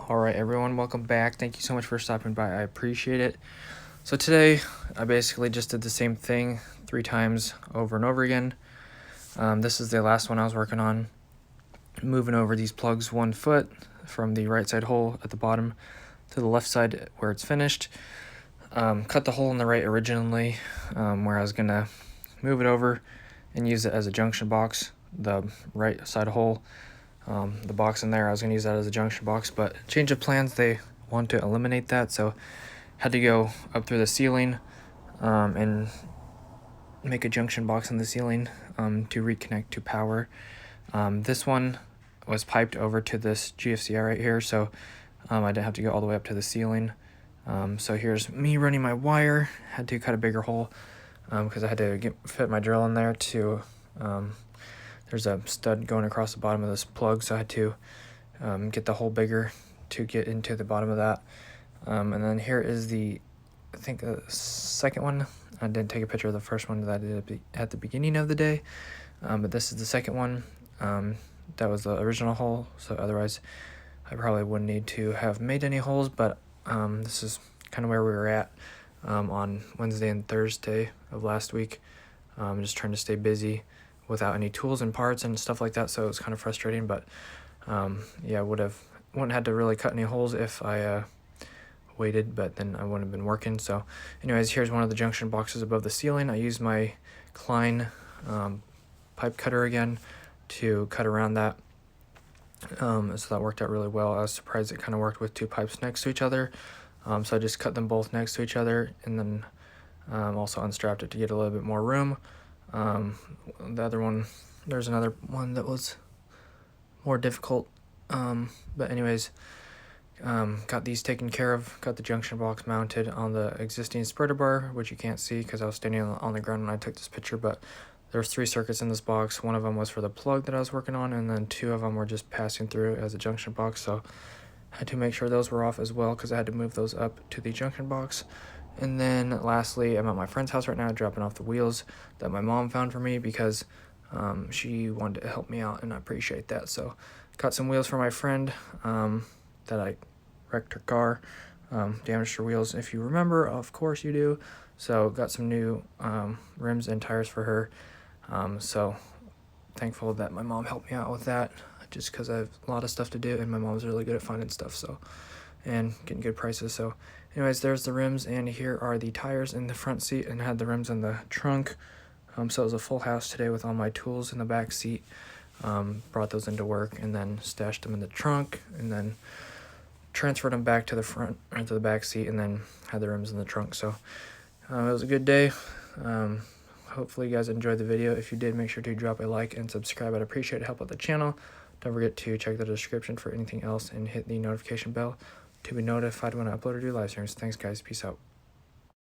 Alright everyone, welcome back. Thank you so much for stopping by. I appreciate it. So today I basically just did the same thing 3 times over and over again. This is the last one I was working on. Moving over these plugs 1 foot from the right side hole at the bottom to the left side where it's finished. Cut the hole in the right originally, where I was gonna move it over and use it as a junction box. The right side hole, the box in there, I was gonna use that as a junction box, but change of plans, they want to eliminate that, so had to go up through the ceiling and make a junction box in the ceiling to reconnect to power. This one was piped over to this GFCI right here, so I didn't have to go all the way up to the ceiling. So here's me running my wire. Had to cut a bigger hole because I had to fit my drill in there to there's a stud going across the bottom of this plug, so I had to get the hole bigger to get into the bottom of that. And then here is the, I think the second one. I didn't take a picture of the first one that I did at the beginning of the day, but this is the second one. That was the original hole, so otherwise I probably wouldn't need to have made any holes, but this is kind of where we were at on Wednesday and Thursday of last week. Just trying to stay busy without any tools and parts and stuff like that, so it was kind of frustrating, but yeah, wouldn't had to really cut any holes if I waited, but then I wouldn't have been working. So anyways, here's one of the junction boxes above the ceiling. I used my Klein pipe cutter again to cut around that, so that worked out really well. I was surprised it kind of worked with 2 pipes next to each other, so I just cut them both next to each other, and then also unstrapped it to get a little bit more room. The other one, there's another one that was more difficult, but anyways, got these taken care of. Got the junction box mounted on the existing spreader bar, which you can't see because I was standing on the ground when I took this picture, but there's 3 circuits in this box. One of them was for the plug that I was working on, and then 2 of them were just passing through as a junction box, so I had to make sure those were off as well because I had to move those up to the junction box. And then lastly, I'm at my friend's house right now dropping off the wheels that my mom found for me because she wanted to help me out, and I appreciate that. So got some wheels for my friend that I wrecked her car, damaged her wheels, if you remember. Of course you do. So got some new rims and tires for her. So thankful that my mom helped me out with that, just because I have a lot of stuff to do, and my mom's really good at finding stuff, so, and getting good prices. So anyways, there's the rims, and here are the tires in the front seat, and I had the rims in the trunk. So it was a full house today with all my tools in the back seat. Brought those into work and then stashed them in the trunk, and then transferred them back to the front or to the back seat, and then had the rims in the trunk. So it was a good day. Hopefully you guys enjoyed the video. If you did, make sure to drop a like and subscribe. I'd appreciate it. Help out the channel. Don't forget to check the description for anything else and hit the notification bell to be notified when I upload or do live streams. Thanks guys, peace out.